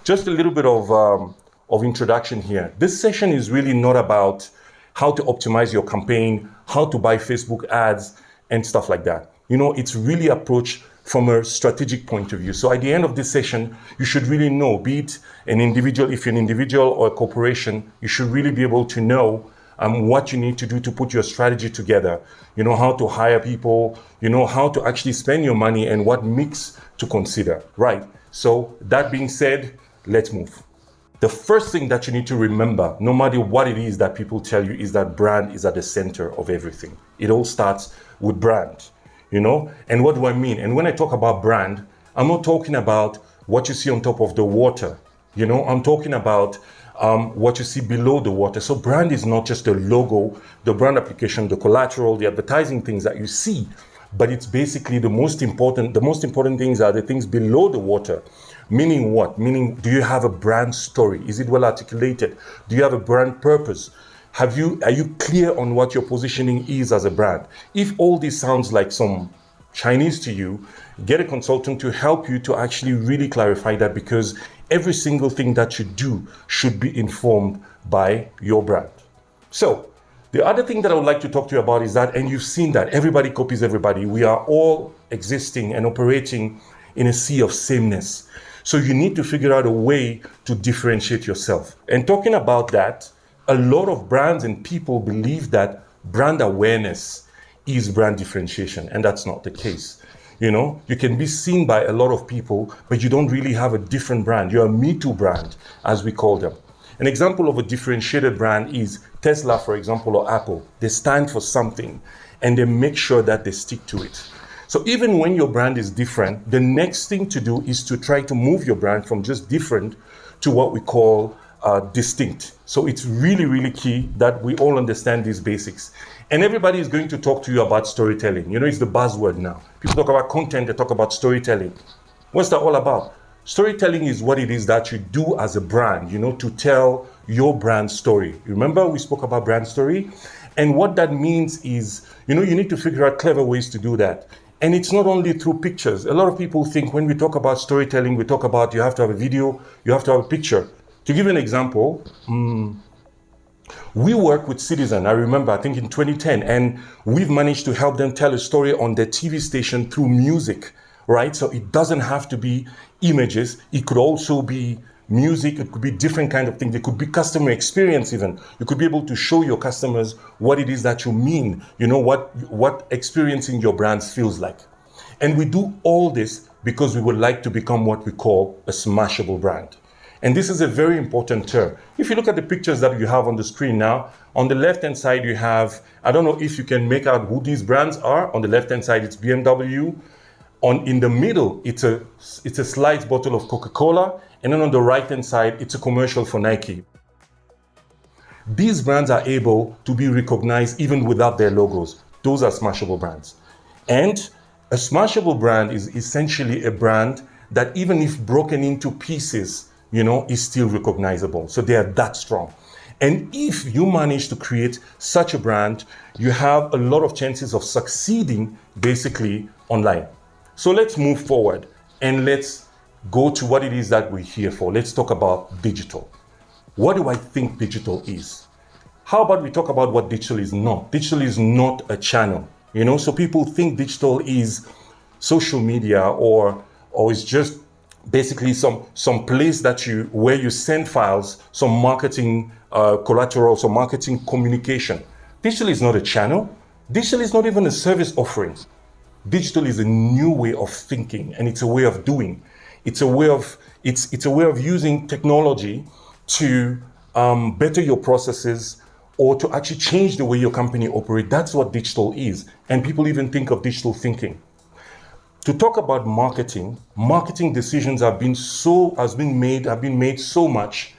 just a little bit of introduction here. This session is really not about how to optimize your campaign, how to buy Facebook ads and stuff like that. It's really approached from a strategic point of view. So at the end of this session, you should really know, be it an individual, if you're an individual or a corporation, you should really be able to know what you need to do to put your strategy together. How to hire people, how to actually spend your money and what mix to consider, right? So that being said, let's move. The first thing that you need to remember, no matter what it is that people tell you, is that brand is at the center of everything. It all starts with brand. And what do I mean? And when I talk about brand, I'm not talking about what you see on top of the water. I'm talking about what you see below the water. So brand is not just the logo, the brand application, the collateral, the advertising things that you see, but it's basically the most important things are the things below the water. Meaning what? Meaning, do you have a brand story? Is it well articulated? Do you have a brand purpose? Are you clear on what your positioning is as a brand? If all this sounds like some Chinese to you, get a consultant to help you to actually really clarify that, because every single thing that you do should be informed by your brand. So the other thing that I would like to talk to you about is that, and you've seen that everybody copies everybody. We are all existing and operating in a sea of sameness. So you need to figure out a way to differentiate yourself. And talking about that, a lot of brands and people believe that brand awareness is brand differentiation, and that's not the case. You can be seen by a lot of people, but you don't really have a different brand. You're a Me Too brand, as we call them. An example of a differentiated brand is Tesla, for example, or Apple. They stand for something, and they make sure that they stick to it. So even when your brand is different, the next thing to do is to try to move your brand from just different to what we call distinct. So it's really, really key that we all understand these basics. And everybody is going to talk to you about storytelling. It's the buzzword now. People talk about content, they talk about storytelling. What's that all about? Storytelling is what it is that you do as a brand, to tell your brand story. Remember we spoke about brand story? And what that means is, you need to figure out clever ways to do that. And it's not only through pictures. A lot of people think when we talk about storytelling, we talk about you have to have a video, you have to have a picture. To give you an example, we work with Citizen, I remember, I think in 2010, and we've managed to help them tell a story on their TV station through music, right? So it doesn't have to be images. It could also be music. It could be different kind of things. It could be customer experience even. You could be able to show your customers what it is that you mean, what experiencing your brands feels like. And we do all this because we would like to become what we call a smashable brand. And this is a very important term. If you look at the pictures that you have on the screen now, on the left-hand side you have, I don't know if you can make out who these brands are. On the left-hand side, it's BMW. In the middle, it's a slide bottle of Coca-Cola. And then on the right-hand side, it's a commercial for Nike. These brands are able to be recognized even without their logos. Those are smashable brands. And a smashable brand is essentially a brand that even if broken into pieces, is still recognizable. So they are that strong. And if you manage to create such a brand, you have a lot of chances of succeeding basically online. So let's move forward and let's go to what it is that we're here for. Let's talk about digital. What do I think digital is? How about we talk about what digital is not? Digital is not a channel, so people think digital is social media or it's just basically some place where you send files, some marketing collateral, some marketing communication. Digital is not a channel. Digital is not even a service offering. Digital is a new way of thinking, and it's a way of doing. It's a way of using technology to better your processes or to actually change the way your company operates. That's what digital is, and people even think of digital thinking. To talk about marketing decisions have been made so much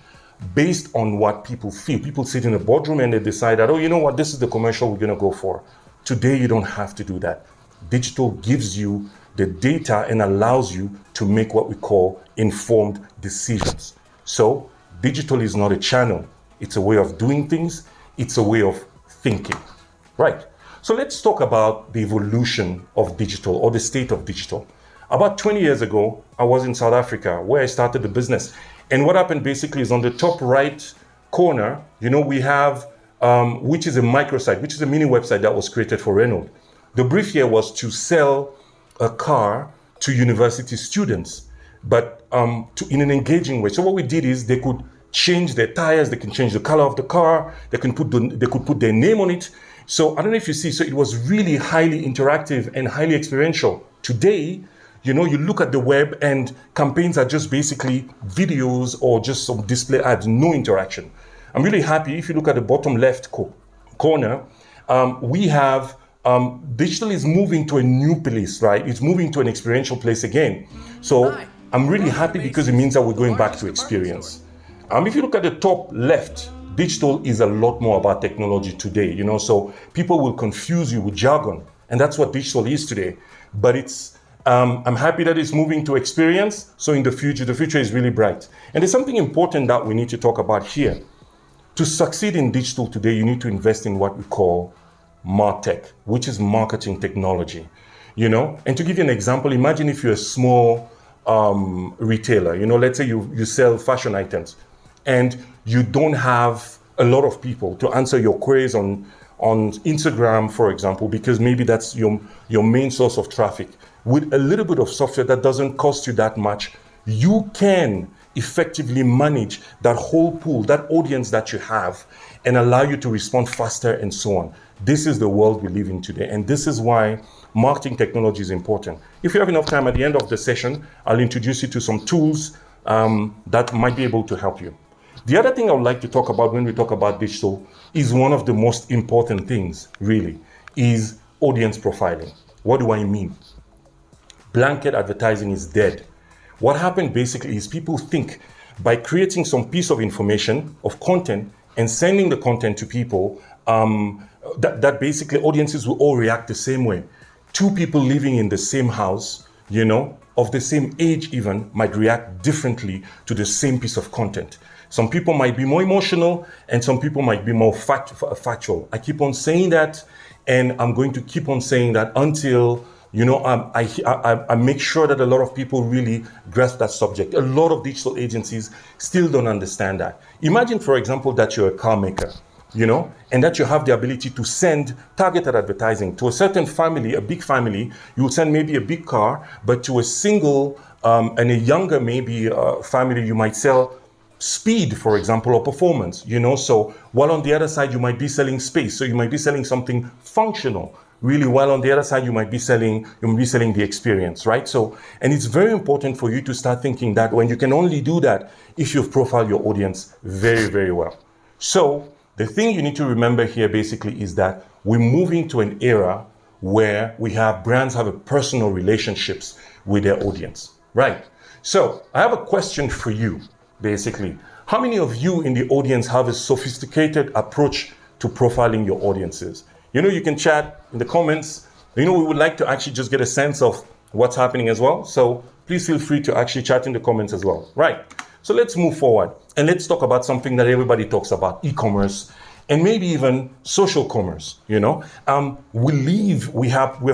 based on what people feel. People sit in a boardroom and they decide that, this is the commercial we're going to go for. Today, you don't have to do that. Digital gives you the data and allows you to make what we call informed decisions. So digital is not a channel. It's a way of doing things. It's a way of thinking, right? So let's talk about the evolution of digital or the state of digital. About 20 years ago, I was in South Africa where I started the business. And what happened basically is on the top right corner, we have, which is a microsite, which is a mini website that was created for Renault. The brief here was to sell a car to university students, but in an engaging way. So what we did is they could change their tires, they can change the color of the car, they could put their name on it. So I don't know if you see, so it was really highly interactive and highly experiential. Today, you look at the web and campaigns are just basically videos or just some display ads, no interaction. I'm really happy. If you look at the bottom left corner, we have digital is moving to a new place, right? It's moving to an experiential place again. So I'm really happy because it means that we're going back to experience. If you look at the top left, digital is a lot more about technology today, so people will confuse you with jargon, and that's what digital is today. But I'm happy that it's moving to experience. So in the future is really bright. And there's something important that we need to talk about here. To succeed in digital today, you need to invest in what we call MarTech, which is marketing technology, And to give you an example, imagine if you're a small retailer, let's say you sell fashion items and you don't have a lot of people to answer your queries on Instagram, for example, because maybe that's your main source of traffic. With a little bit of software that doesn't cost you that much, you can effectively manage that whole pool, that audience that you have, and allow you to respond faster and so on. This is the world we live in today, and this is why marketing technology is important. If you have enough time at the end of the session, I'll introduce you to some tools that might be able to help you. The other thing I would like to talk about when we talk about digital is one of the most important things, really, is audience profiling. What do I mean? Blanket advertising is dead. What happened basically is people think by creating some piece of information, of content, and sending the content to people, that basically audiences will all react the same way. Two people living in the same house, of the same age even, might react differently to the same piece of content. Some people might be more emotional and some people might be more factual. I keep on saying that, and I'm going to keep on saying that until I make sure that a lot of people really grasp that subject. A lot of digital agencies still don't understand that. Imagine, for example, that you're a car maker, and that you have the ability to send targeted advertising to a certain family, a big family. You will send maybe a big car, but to a single and a younger maybe family, you might sell speed, for example, or performance, so while on the other side you might be selling space, so you might be selling something functional, really, while on the other side you might be selling the experience, right? So, and it's very important for you to start thinking that when you can only do that if you've profiled your audience very, very well. So the thing you need to remember here basically is that we're moving to an era where brands have a personal relationships with their audience, right? So I have a question for you. Basically, how many of you in the audience have a sophisticated approach to profiling your audiences? You can chat in the comments. We would like to actually just get a sense of what's happening as well. So please feel free to actually chat in the comments as well. Right. So let's move forward and let's talk about something that everybody talks about, e-commerce and maybe even social commerce. I'm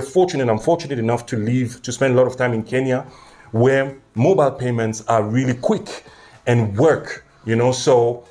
fortunate enough to spend a lot of time in Kenya, where mobile payments are really quick and work, so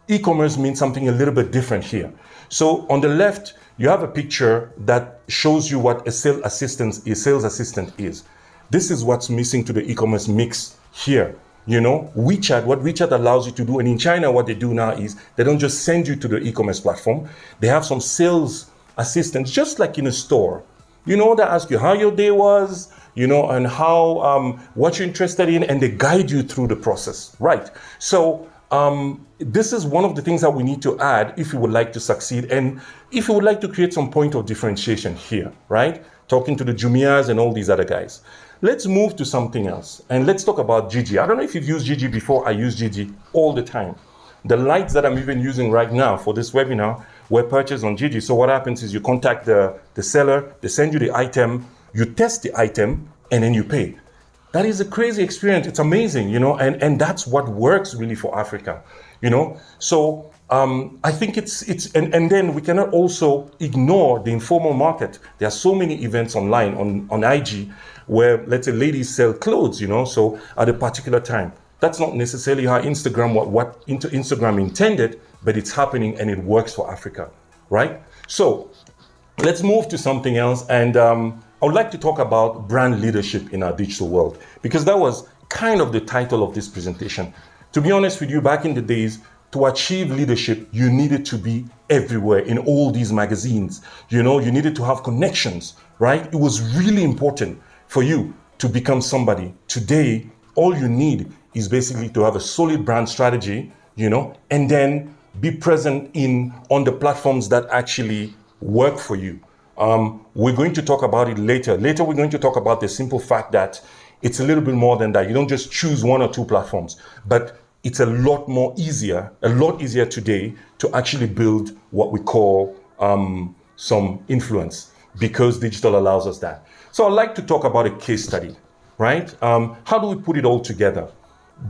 e-commerce means something a little bit different here. So on the left, you have a picture that shows you what a sales assistant is. This is what's missing to the e-commerce mix here. WeChat, what WeChat allows you to do, and in China, what they do now is they don't just send you to the e-commerce platform. They have some sales assistants, just like in a store, that ask you how your day was, and how, what you're interested in, and they guide you through the process, right? So this is one of the things that we need to add if you would like to succeed, and if you would like to create some point of differentiation here, right? Talking to the Jumias and all these other guys. Let's move to something else, and let's talk about Gigi. I don't know if you've used Gigi before. I use Gigi all the time. The lights that I'm even using right now for this webinar were purchased on Gigi. So what happens is you contact the seller, they send you the item, you test the item, and then you pay. That is a crazy experience. It's amazing, and that's what works really for Africa, So I think and then we cannot also ignore the informal market. There are so many events online on IG where, let's say, ladies sell clothes, so at a particular time. That's not necessarily how Instagram intended, but it's happening and it works for Africa, right? So let's move to something else. And I would like to talk about brand leadership in our digital world, because that was kind of the title of this presentation. To be honest with you, back in the days, to achieve leadership, you needed to be everywhere in all these magazines. You needed to have connections, right? It was really important for you to become somebody. Today, all you need is basically to have a solid brand strategy, and then be present on the platforms that actually work for you. We're going to talk about it later. Later, we're going to talk about the simple fact that it's a little bit more than that. You don't just choose one or two platforms, but it's a lot easier today to actually build what we call some influence, because digital allows us that. So I'd like to talk about a case study, right? How do we put it all together?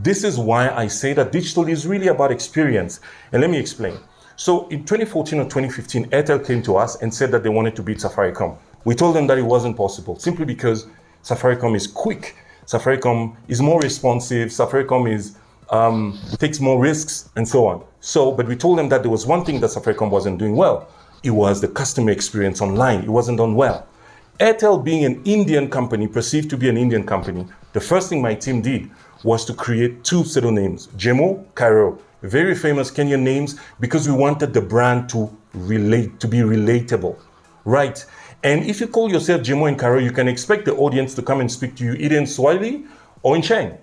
This is why I say that digital is really about experience. And let me explain. So in 2014 or 2015, Airtel came to us and said that they wanted to beat Safaricom. We told them that it wasn't possible, simply because Safaricom is quick. Safaricom is more responsive. Safaricom takes more risks and so on. But we told them that there was one thing that Safaricom wasn't doing well. It was the customer experience online. It wasn't done well. Airtel, being an Indian company, perceived to be an Indian company, the first thing my team did was to create two pseudonames, Jemo, Cairo, very famous Kenyan names, because we wanted the brand to be relatable, right? And if you call yourself Jemo and Cairo, you can expect the audience to come and speak to you either in Swahili or in Sheng.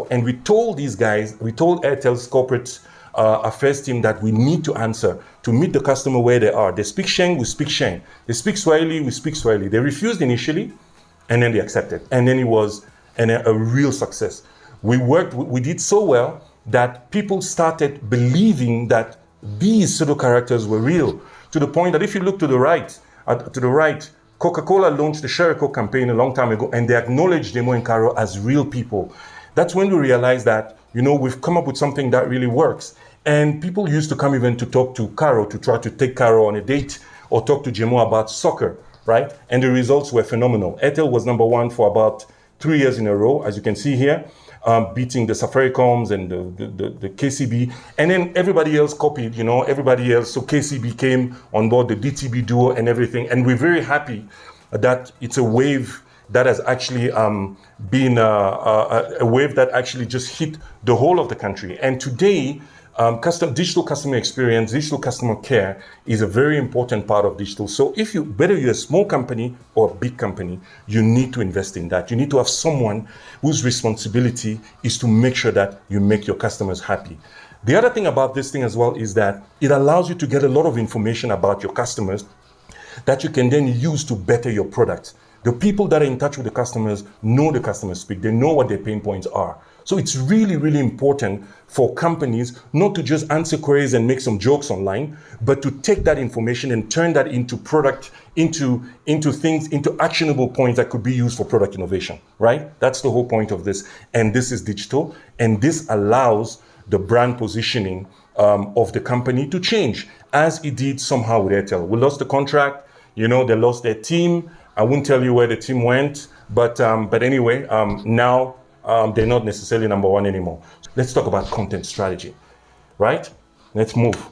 And we told Airtel's corporate affairs team that we need to answer to meet the customer where they are. They speak Sheng, we speak Sheng. They speak Swahili, we speak Swahili. They refused initially, and then they accepted. And then it was a real success. We did so well that people started believing that these pseudo characters were real, to the point that if you look to the right, Coca-Cola launched the Share a Coke campaign a long time ago, and they acknowledged Jemo and Caro as real people. That's when we realized that, we've come up with something that really works. And people used to come even to talk to Caro, to try to take Caro on a date, or talk to Jemo about soccer, right? And the results were phenomenal. Airtel was number one for about 3 years in a row, as you can see here, beating the Safaricoms and the KCB. And then everybody else copied, So KCB came on board, the DTB duo and everything. And we're very happy that it's a wave that has actually been a wave that actually just hit the whole of the country. And today, digital customer experience, digital customer care is a very important part of digital. So whether you're a small company or a big company, you need to invest in that. You need to have someone whose responsibility is to make sure that you make your customers happy. The other thing about this thing as well is that it allows you to get a lot of information about your customers that you can then use to better your product. The people that are in touch with the customers know the customer speak. They know what their pain points are. So it's really, really important for companies not to just answer queries and make some jokes online, but to take that information and turn that into product, into actionable points that could be used for product innovation, right? That's the whole point of this. And this is digital. And this allows the brand positioning of the company to change, as it did somehow with Airtel. We lost the contract, they lost their team. I won't tell you where the team went, but anyway, now they're not necessarily number one anymore. Let's talk about content strategy, right? Let's move.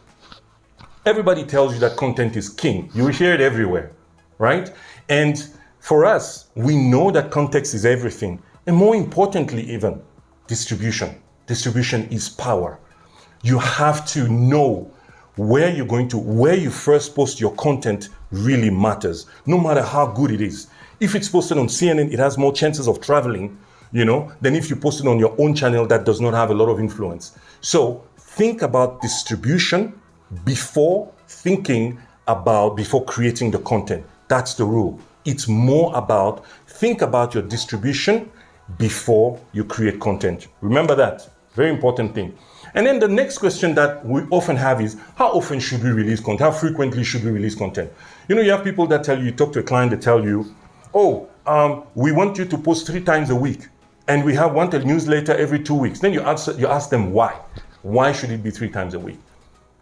Everybody tells you that content is king. You hear it everywhere, right? And for us, we know that context is everything. And more importantly, even distribution. Distribution is power. You have to know where you first post your content really matters, no matter how good it is. If it's posted on CNN, it has more chances of traveling, than if you post it on your own channel that does not have a lot of influence. So think about distribution before creating the content. That's the rule. It's more about, think about your distribution before you create content. Remember that, very important thing. And then the next question that we often have is, how often should we release content? How frequently should we release content? You have people that tell you talk to a client, they tell you, we want you to post 3 times a week, and we want a newsletter every 2 weeks. Then you ask them why. Why should it be 3 times a week?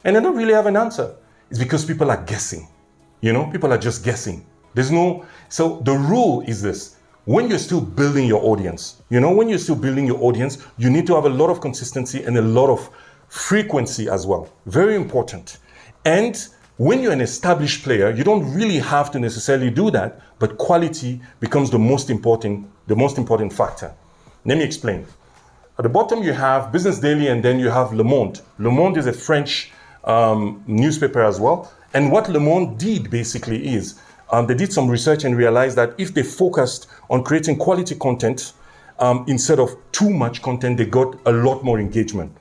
And they don't really have an answer. It's because people are guessing. People are just guessing. So the rule is this: when you're still building your audience, when you're still building your audience, you need to have a lot of consistency and a lot of frequency as well. Very important. And when you're an established player, you don't really have to necessarily do that, but quality becomes the most important factor. Let me explain. At the bottom, you have Business Daily, and then you have Le Monde. Le Monde is a French newspaper as well. And what Le Monde did basically is, they did some research and realized that if they focused on creating quality content instead of too much content, they got a lot more engagement.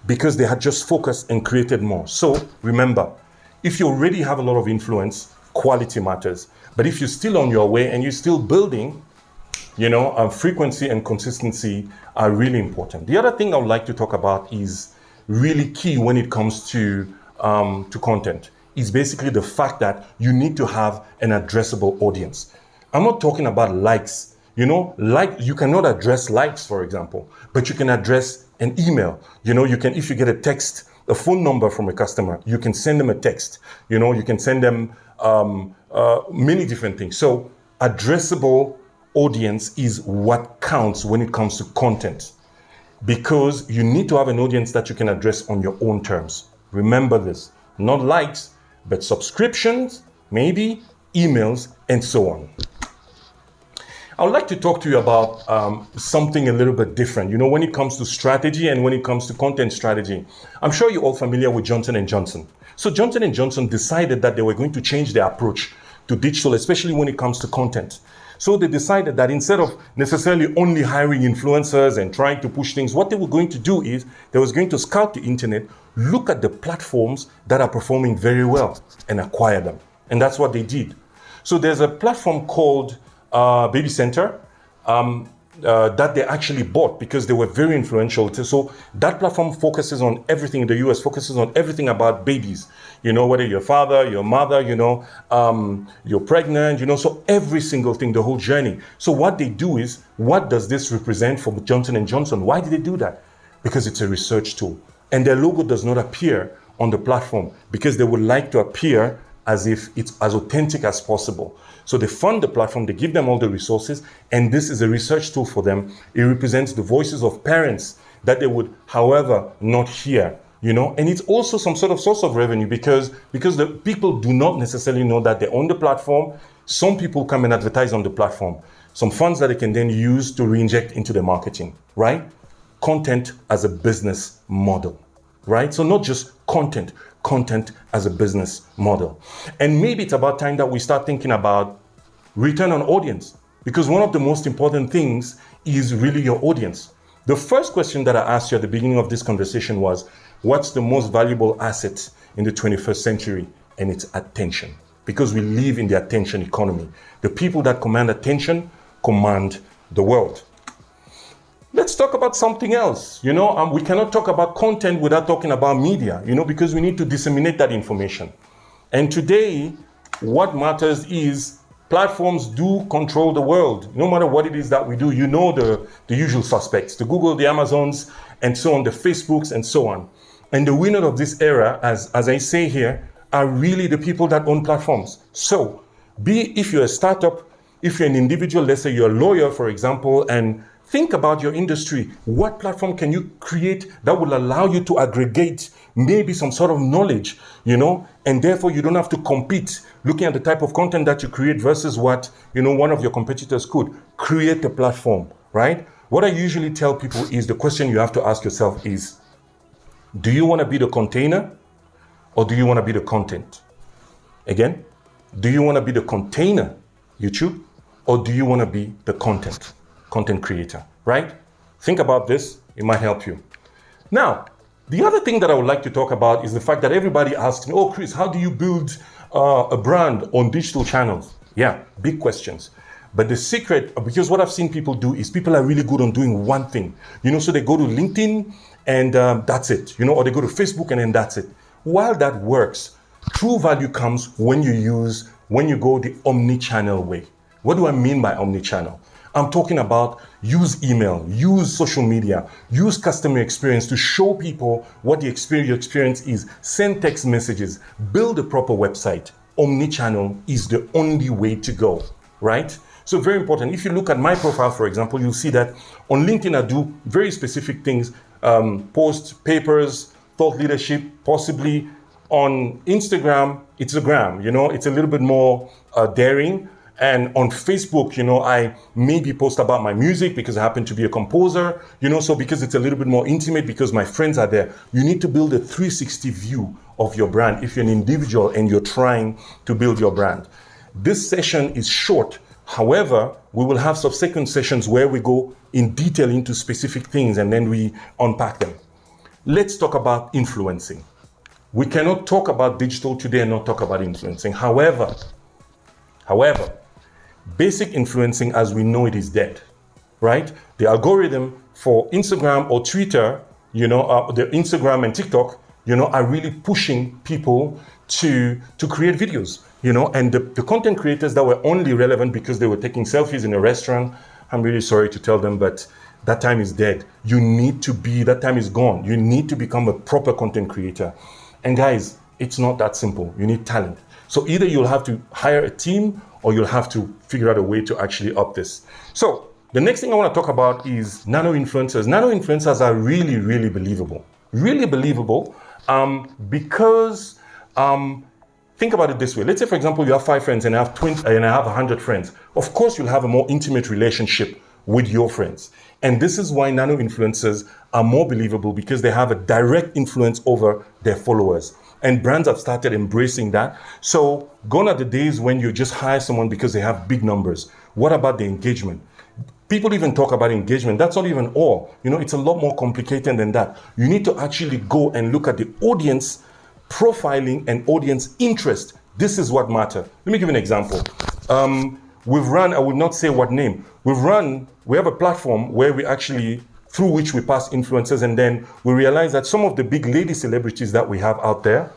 Because they had just focused and created more. So remember, if you already have a lot of influence, quality matters. But if you're still on your way and you're still building, frequency and consistency are really important. The other thing I would like to talk about is really key when it comes to content, is basically the fact that you need to have an addressable audience. I'm not talking about likes. You cannot address likes, for example, but you can address an email. You can, if you get a phone number from a customer, you can send them a text. You can send them many different things. So addressable audience is what counts when it comes to content, because you need to have an audience that you can address on your own terms. Remember this, not likes, but subscriptions, maybe emails, and so on. I would like to talk to you about something a little bit different, when it comes to strategy and when it comes to content strategy. I'm sure you're all familiar with Johnson & Johnson. So Johnson & Johnson decided that they were going to change their approach to digital, especially when it comes to content. So they decided that instead of necessarily only hiring influencers and trying to push things, what they were going to do is they was going to scout the internet, look at the platforms that are performing very well and acquire them. And that's what they did. So there's a platform called Baby Center that they actually bought because they were very influential. So that platform focuses on everything in the US, focuses on everything about babies. Whether you're a father, your mother, you're pregnant, so every single thing, the whole journey. So what they do is, what does this represent for Johnson & Johnson? Why did they do that? Because it's a research tool. And their logo does not appear on the platform because they would like to appear as if it's as authentic as possible. So they fund the platform, they give them all the resources, and this is a research tool for them. It represents the voices of parents that they would, however, not hear, and it's also some sort of source of revenue because the people do not necessarily know that they own the platform. Some people come and advertise on the platform, some funds that they can then use to reinject into the marketing, right? Content as a business model, right? So not just content as a business model. And maybe it's about time that we start thinking about return on audience, because one of the most important things is really your audience. The first question that I asked you at the beginning of this conversation was, what's the most valuable asset in the 21st century? And it's attention, because we live in the attention economy. The people that command attention command the world. Let's talk about something else. We cannot talk about content without talking about media, because we need to disseminate that information. And today, what matters is platforms do control the world. No matter what it is that we do, the usual suspects, the Google, the Amazons, and so on, the Facebooks, and so on. And the winner of this era, as I say here, are really the people that own platforms. So, if you're a startup, if you're an individual, let's say you're a lawyer, for example, and think about your industry. What platform can you create that will allow you to aggregate maybe some sort of knowledge, and therefore you don't have to compete looking at the type of content that you create versus what, one of your competitors could. Create a platform, right? What I usually tell people is the question you have to ask yourself is, do you want to be the container or do you want to be the content? Again, do you want to be the container, YouTube, or do you want to be the content creator, right? Think about this, it might help you. Now, the other thing that I would like to talk about is the fact that everybody asks me, oh, Chris, how do you build a brand on digital channels? Yeah, big questions. But the secret, because what I've seen people do is people are really good on doing one thing, so they go to LinkedIn and that's it, or they go to Facebook and then that's it. While that works, true value comes when you go the omnichannel way. What do I mean by omnichannel? I'm talking about use email, use social media, use customer experience to show people what your experience is, send text messages, build a proper website, omnichannel is the only way to go, right? So very important. If you look at my profile, for example, you'll see that on LinkedIn, I do very specific things, post papers, thought leadership, possibly. On Instagram, it's a gram, it's a little bit more daring. And on Facebook, I maybe post about my music because I happen to be a composer, so because it's a little bit more intimate because my friends are there. You need to build a 360 view of your brand if you're an individual and you're trying to build your brand. This session is short. However, we will have subsequent sessions where we go in detail into specific things and then we unpack them. Let's talk about influencing. We cannot talk about digital today and not talk about influencing. However, basic influencing as we know it is dead, right? The algorithm for Instagram or Twitter, the Instagram and TikTok, are really pushing people to create videos, and the content creators that were only relevant because they were taking selfies in a restaurant, I'm really sorry to tell them, but that time is dead. That time is gone. You need to become a proper content creator. And guys, it's not that simple. You need talent. So either you'll have to hire a team or you'll have to figure out a way to actually up this. So the next thing I want to talk about is nano influencers. Nano influencers are really, really believable. Really believable because think about it this way. Let's say, for example, you have 5 friends and I have 20 and I have 100 friends. Of course, you'll have a more intimate relationship with your friends. And this is why nano influencers are more believable because they have a direct influence over their followers. And brands have started embracing that. So gone are the days when you just hire someone because they have big numbers. What about the engagement? People even talk about engagement. That's not even all. It's a lot more complicated than that. You need to actually go and look at the audience profiling and audience interest. This is what matters. Let me give you an example. We've run, I would not say what name. We have a platform where we actually, through which we pass influencers, and then we realize that some of the big lady celebrities that we have out there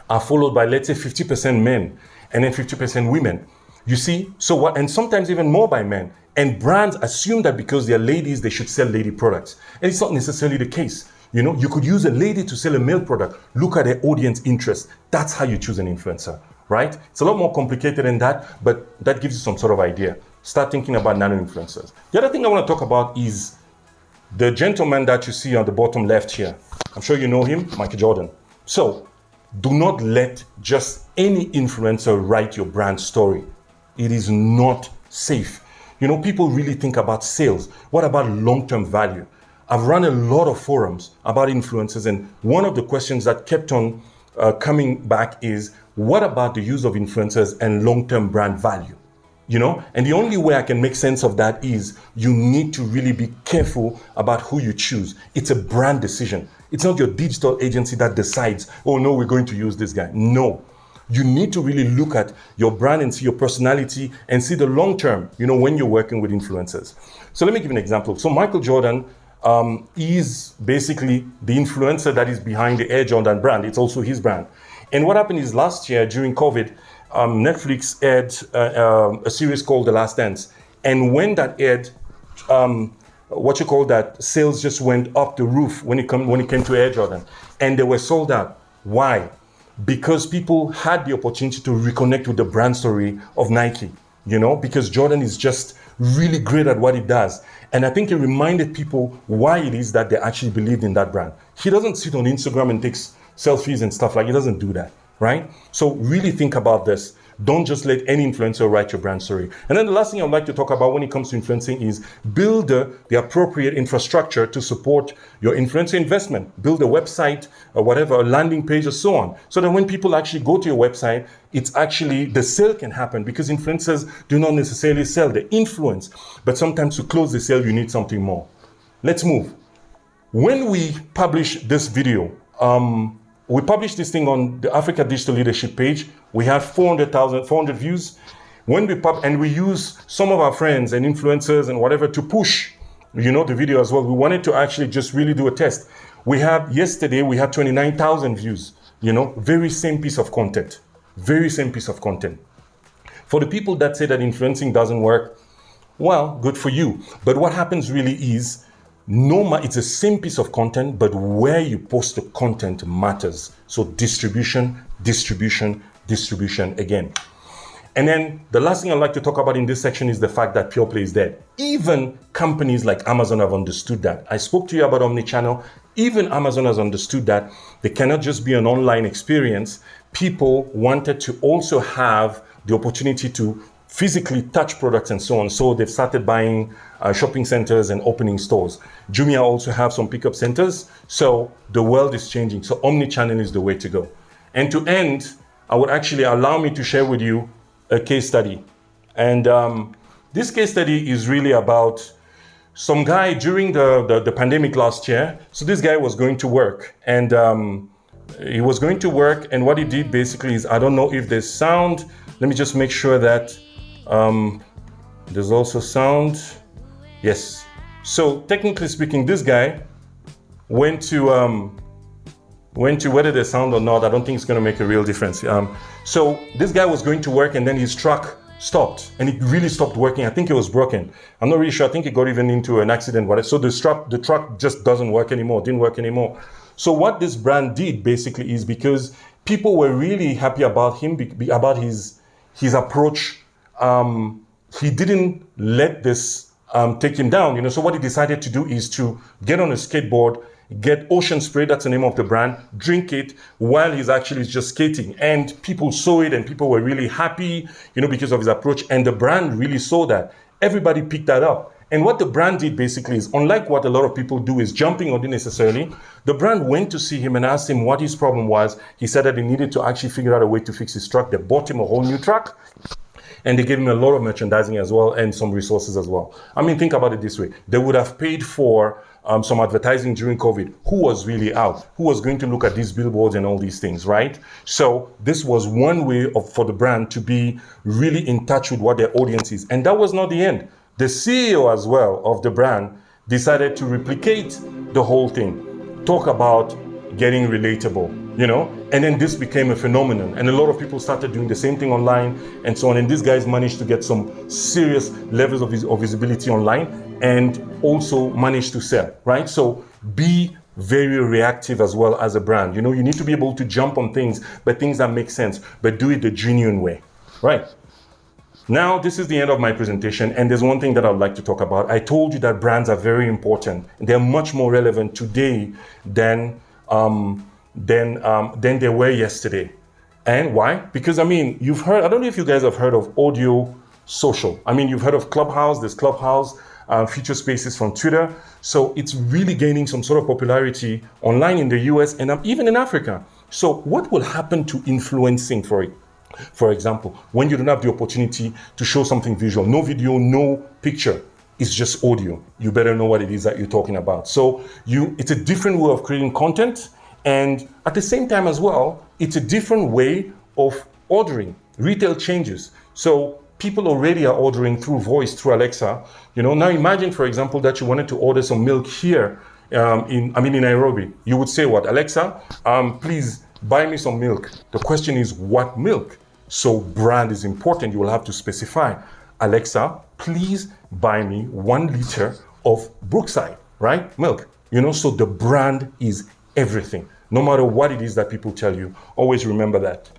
are followed by, let's say, 50% men and then 50% women. You see? So what? And sometimes even more by men. And brands assume that because they're ladies, they should sell lady products. And it's not necessarily the case. You could use a lady to sell a male product. Look at their audience interest. That's how you choose an influencer, right? It's a lot more complicated than that, but that gives you some sort of idea. Start thinking about nano influencers. The other thing I want to talk about is the gentleman that you see on the bottom left here. I'm sure you know him, Michael Jordan. So do not let just any influencer write your brand story. It is not safe. People really think about sales. What about long-term value? I've run a lot of forums about influencers, and one of the questions that kept on coming back is, what about the use of influencers and long-term brand value? And the only way I can make sense of that is you need to really be careful about who you choose. It's a brand decision. It's not your digital agency that decides, oh no, we're going to use this guy. No. You need to really look at your brand and see your personality and see the long term, when you're working with influencers. So let me give you an example. So Michael Jordan is basically the influencer that is behind the Air Jordan brand. It's also his brand. And what happened is last year during COVID, Netflix aired a series called The Last Dance. And when that aired, sales just went up the roof when it came to Air Jordan. And they were sold out. Why? Because people had the opportunity to reconnect with the brand story of Nike, because Jordan is just really great at what he does. And I think it reminded people why it is that they actually believed in that brand. He doesn't sit on Instagram and takes selfies and stuff he doesn't do that, right? So really think about this. Don't just let any influencer write your brand story. And then the last thing I'd like to talk about when it comes to influencing is build the appropriate infrastructure to support your influencer investment. Build a website or whatever, a landing page or so on. So that when people actually go to your website, it's actually, the sale can happen because influencers do not necessarily sell, they influence. But sometimes to close the sale, you need something more. Let's move. When we publish this video, we published this thing on the Africa Digital Leadership page. We had 400 views. When we use some of our friends and influencers and whatever to push, the video as well. We wanted to actually just really do a test. Yesterday we had 29,000 views. Very same piece of content. Very same piece of content. For the people that say that influencing doesn't work, well, good for you. But what happens really is, it's the same piece of content, but where you post the content matters. So distribution. distribution again. And then the last thing I'd like to talk about in this section is the fact that Pureplay is dead. Even companies like Amazon have understood that. I spoke to you about Omnichannel. Even Amazon has understood that they cannot just be an online experience. People wanted to also have the opportunity to physically touch products and so on. So they've started buying shopping centers and opening stores. Jumia also have some pickup centers. So the world is changing. So Omnichannel is the way to go. And to end, I would actually allow me to share with you a case study. And this case study is really about some guy during the pandemic last year. So this guy was going to work, and he was going to work, and what he did basically is, I don't know if there's sound. Let me just make sure that there's also sound. Yes. So technically speaking, this guy went to whether there's sound or not, I don't think it's going to make a real difference. So this guy was going to work, and then his truck stopped, and it really stopped working. I think it was broken. I'm not really sure. I think it got even into an accident. So the truck just doesn't work anymore, didn't work anymore. So what this brand did basically is, because people were really happy about him, about his approach, he didn't let this take him down. So what he decided to do is to get on a skateboard, get Ocean Spray, that's the name of the brand, drink it while he's actually just skating. And people saw it, and people were really happy, because of his approach. And the brand really saw that. Everybody picked that up. And what the brand did basically is, unlike what a lot of people do is jumping on it necessarily, the brand went to see him and asked him what his problem was. He said that he needed to actually figure out a way to fix his truck. They bought him a whole new truck. And they gave him a lot of merchandising as well, and some resources as well. I mean, think about it this way. They would have paid for some advertising during COVID. Who was really out? Who was going to look at these billboards and all these things, right? So this was one way for the brand to be really in touch with what their audience is. And that was not the end. The CEO as well of the brand decided to replicate the whole thing. Talk about getting relatable, and then this became a phenomenon, and a lot of people started doing the same thing online and so on. And these guys managed to get some serious levels of visibility online, and also managed to sell, right? So be very reactive as well as a brand. You need to be able to jump on things, but things that make sense, but do it the genuine way, right? Now, this is the end of my presentation, and there's one thing that I'd like to talk about. I told you that brands are very important. They're much more relevant today than they were yesterday. And why? Because, you've heard, I don't know if you guys have heard of audio social. You've heard of Clubhouse. There's Clubhouse, feature spaces from Twitter. So it's really gaining some sort of popularity online in the US and even in Africa. So what will happen to influencing for it? For example, when you don't have the opportunity to show something visual, no video, no picture, it's just audio. You better know what it is that you're talking about. So it's a different way of creating content. And at the same time as well, it's a different way of ordering. Retail changes. So people already are ordering through voice, through Alexa. Now imagine, for example, that you wanted to order some milk here in Nairobi. You would say what? Alexa, please buy me some milk. The question is, what milk? So brand is important. You will have to specify. Alexa, please buy me 1 liter of Brookside, right? Milk. So the brand is everything. No matter what it is that people tell you, always remember that.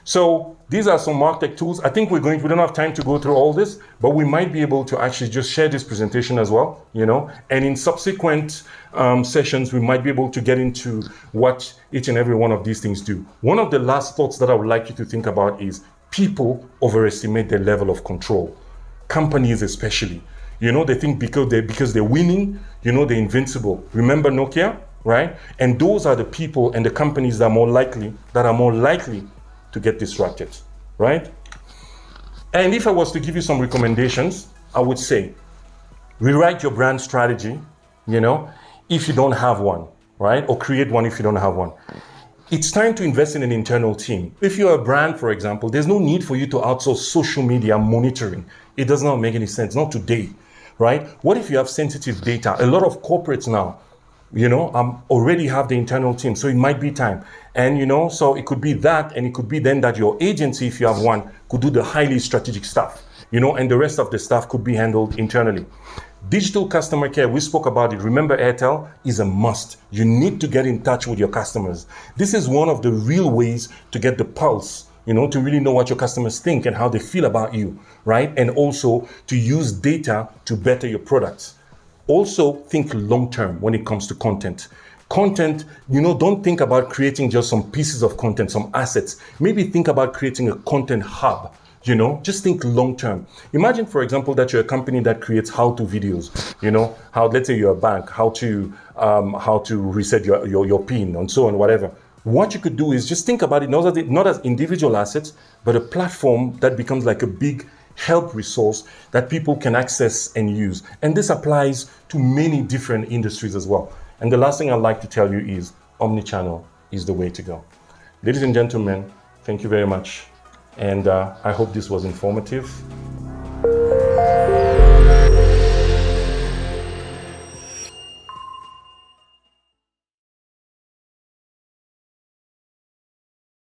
So these are some MarTech tools. I think we don't have time to go through all this, but we might be able to actually just share this presentation as well, and in subsequent sessions, we might be able to get into what each and every one of these things do. One of the last thoughts that I would like you to think about is people overestimate their level of control. Companies especially, they think because they're winning, they're invincible. Remember Nokia, right? And those are the people and the companies that are more likely to get disrupted, right? And if I was to give you some recommendations, I would say, rewrite your brand strategy, if you don't have one, right? Or create one if you don't have one. It's time to invest in an internal team. If you're a brand, for example, there's no need for you to outsource social media monitoring. It does not make any sense, not today, right? What if you have sensitive data? A lot of corporates now, already have the internal team, so it might be time. And, so it could be that, and it could be then that your agency, if you have one, could do the highly strategic stuff, and the rest of the stuff could be handled internally. Digital customer care, we spoke about it. Remember, Airtel is a must. You need to get in touch with your customers. This is one of the real ways to get the pulse to really know what your customers think and how they feel about you, right? And also to use data to better your products. Also think long-term when it comes to content. Content, don't think about creating just some pieces of content, some assets. Maybe think about creating a content hub. Just think long-term. Imagine, for example, that you're a company that creates how-to videos. How, let's say you're a bank, how to reset your PIN and so on, whatever. What you could do is just think about it not as individual assets, but a platform that becomes like a big help resource that people can access and use. And this applies to many different industries as well. And the last thing I'd like to tell you is Omnichannel is the way to go. Ladies and gentlemen, thank you very much. And I hope this was informative.